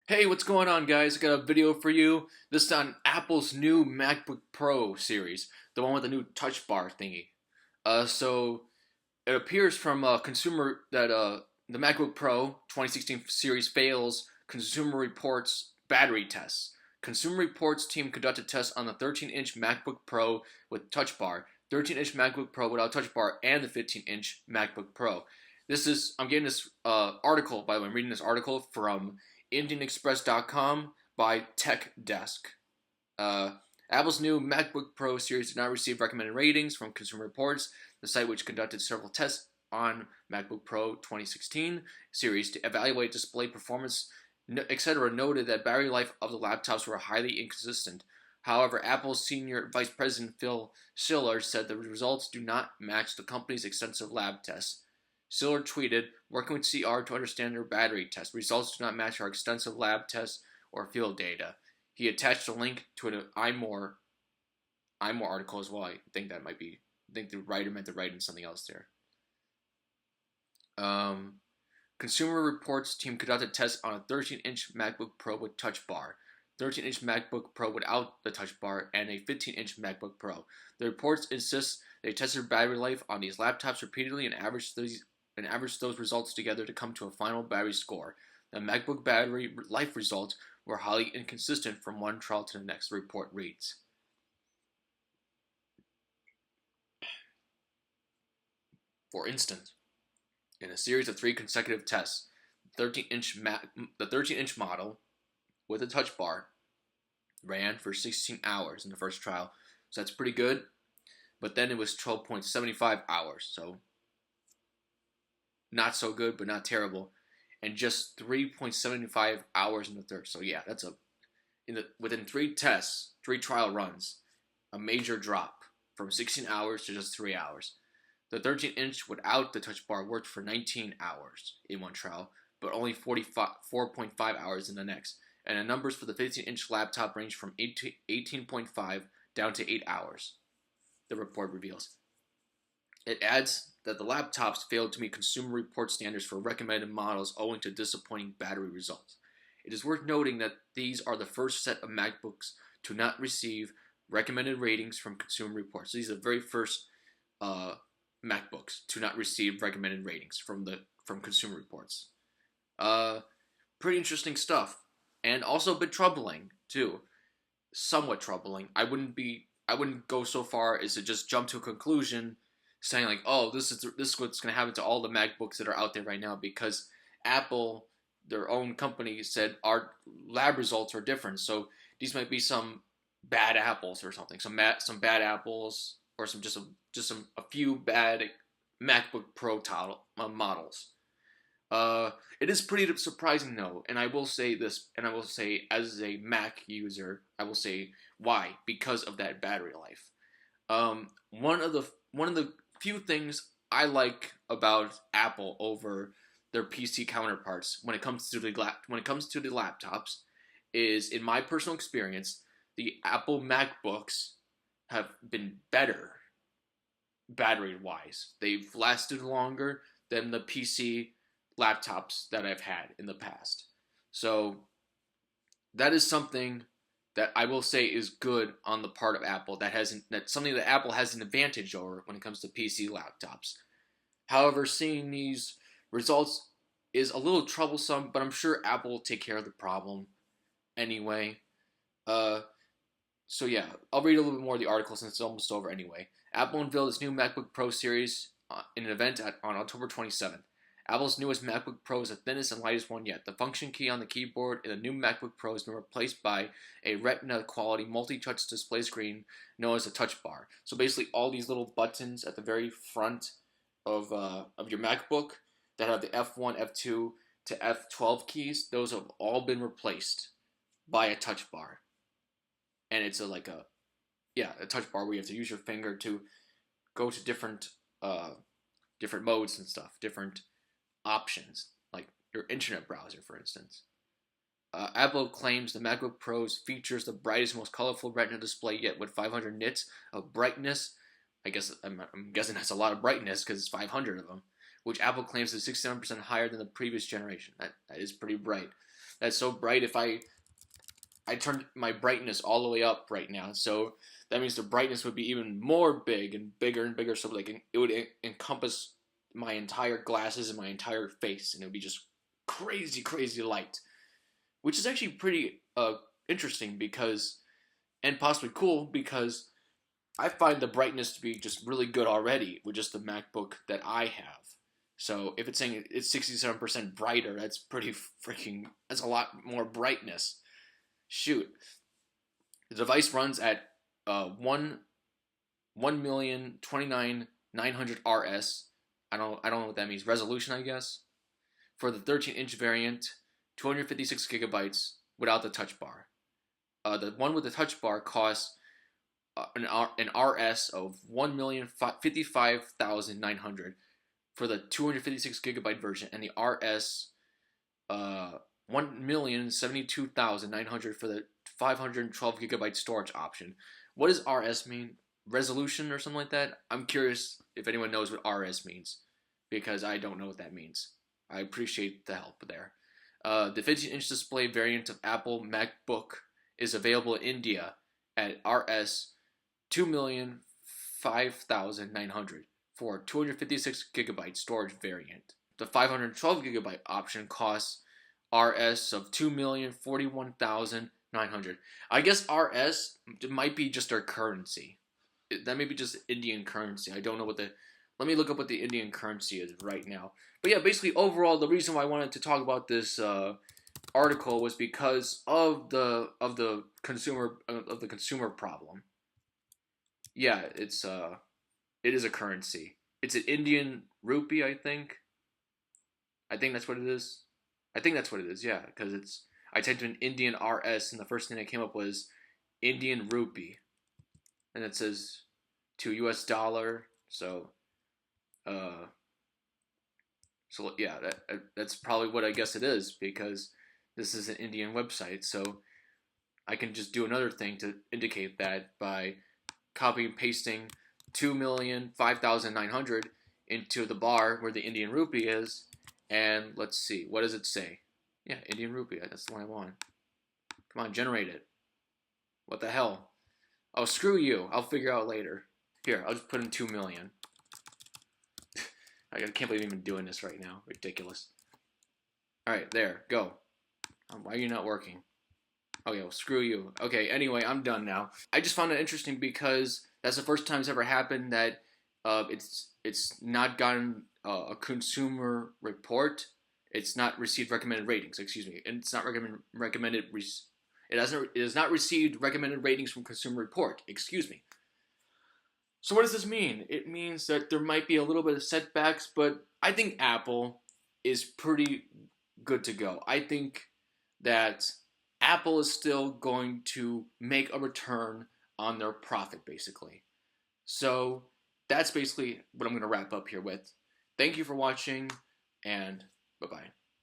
Hey, what's going on, guys? I got a video for you. This is on Apple's new MacBook Pro series, the one with the new touch bar thingy. So it appears from consumer that the MacBook Pro 2016 series fails Consumer Reports battery tests. Consumer Reports team conducted tests on the 13-inch MacBook Pro with touch bar, 13-inch MacBook Pro without touch bar, and the 15-inch MacBook Pro. I'm getting this article, by the way, I'm reading this article from IndianExpress.com by Tech Desk. Apple's new MacBook Pro series did not receive recommended ratings from Consumer Reports, the site which conducted several tests on MacBook Pro 2016 series to evaluate display performance, etc., noted that battery life of the laptops were highly inconsistent. However, Apple's senior vice president Phil Schiller said the results do not match the company's extensive lab tests. Schiller tweeted, "Working with CR to understand their battery test. Results do not match our extensive lab tests or field data." He attached a link to an iMore article as well. I think the writer meant to write in something else there. Consumer Reports team conducted tests on a 13-inch MacBook Pro with touch bar, 13-inch MacBook Pro without the touch bar, and a 15-inch MacBook Pro. The reports insist they tested battery life on these laptops repeatedly and averaged those results together to come to a final battery score. The MacBook battery life results were highly inconsistent from one trial to the next, the report reads. For instance, in a series of 3 consecutive tests, the 13-inch model with a touch bar ran for 16 hours in the first trial, so that's pretty good. But then it was 12.75 hours, so not so good, but not terrible, and just 3.75 hours in the third. So yeah, that's within 3 tests, 3 trial runs, a major drop from 16 hours to just 3 hours. The 13-inch without the touch bar worked for 19 hours in one trial, but only 4.5 hours in the next. And the numbers for the 15-inch laptop range from 18.5 down to 8 hours, the report reveals. It adds that the laptops failed to meet Consumer Report standards for recommended models owing to disappointing battery results. It is worth noting that these are the first set of MacBooks to not receive recommended ratings from Consumer Reports. These are the very first MacBooks to not receive recommended ratings from Consumer Reports. Pretty interesting stuff, and also a bit troubling too. Somewhat troubling. I wouldn't go so far as to just jump to a conclusion saying like, oh, this is what's going to happen to all the MacBooks that are out there right now, because Apple, their own company, said our lab results are different. So these might be some bad apples or something, some bad apples, or a few bad MacBook Pro models. It is pretty surprising though, and I will say this, and I will say as a Mac user, I will say why, because of that battery life. One of the few things I like about Apple over their PC counterparts when it comes to the laptops is, in my personal experience, the Apple MacBooks have been better battery-wise. They've lasted longer than the PC laptops that I've had in the past. So that is something that I will say is good on the part of Apple. That's something that Apple has an advantage over when it comes to PC laptops. However, seeing these results is a little troublesome, but I'm sure Apple will take care of the problem anyway. So yeah, I'll read a little bit more of the article since it's almost over anyway. Apple unveiled its new MacBook Pro series in an event on October 27th. Apple's newest MacBook Pro is the thinnest and lightest one yet. The function key on the keyboard in the new MacBook Pro has been replaced by a Retina-quality multi-touch display screen known as a touch bar. So basically all these little buttons at the very front of your MacBook that have the F1, F2 to F12 keys, those have all been replaced by a touch bar. And it's a touch bar where you have to use your finger to go to different modes and stuff, different options, like your internet browser, for instance. Apple claims the MacBook Pros features the brightest, most colorful Retina display yet, with 500 nits of brightness. I'm guessing that's a lot of brightness because it's 500 of them, which Apple claims is 67% higher than the previous generation. That is pretty bright. that's so bright. If I turned my brightness all the way up right now, so that means the brightness would be even more big and bigger, so like it would encompass my entire glasses and my entire face, and it would be just crazy light, which is actually pretty interesting because, and possibly cool, because I find the brightness to be just really good already with just the MacBook that I have. So if it's saying it's 67% brighter, that's pretty freaking, that's a lot more brightness. Shoot. The device runs at 1,029,900 RS. I don't know what that means. Resolution, I guess. For the 13-inch variant, 256 gigabytes without the touch bar. The one with the touch bar costs an RS of 1,055,900 for the 256 gigabyte version, and the RS 1,072,900 for the 512 gigabyte storage option. What does RS mean? Resolution or something like that? I'm curious if anyone knows what RS means, because I don't know what that means. I appreciate the help there. The 15-inch display variant of Apple MacBook is available in India at RS 2,005,900 for 256 gigabyte storage variant. The 512 gigabyte option costs RS of 2,041,900. I guess RS might be just their currency. That may be just Indian currency. I don't know what the. Let me look up what the Indian currency is right now. But yeah, basically overall, the reason why I wanted to talk about this article was because of the consumer problem. Yeah, it is a currency. It's an Indian rupee, I think. I think that's what it is. I think that's what it is, yeah, because I typed in Indian RS, and the first thing that came up was Indian rupee, and it says to US dollar. So yeah, that's probably what I guess it is, because this is an Indian website. So I can just do another thing to indicate that by copy and pasting 2,005,900 into the bar where the Indian rupee is. And let's see, what does it say? Yeah, Indian rupee, that's the one I want. Come on, generate it. What the hell? Oh, screw you, I'll figure out later. Here, I'll just put in 2 million. I can't believe I'm even doing this right now. Ridiculous. Alright, there, go. Why are you not working? Okay, well, screw you. Okay, anyway, I'm done now. I just found it interesting because that's the first time it's ever happened that it's not gotten a consumer report. It's not received recommended ratings. Excuse me, and it's not recommended. It has not received recommended ratings from Consumer Report. Excuse me. So what does this mean? It means that there might be a little bit of setbacks, but I think Apple is pretty good to go. I think that Apple is still going to make a return on their profit, basically. So that's basically what I'm going to wrap up here with. Thank you for watching, and bye-bye.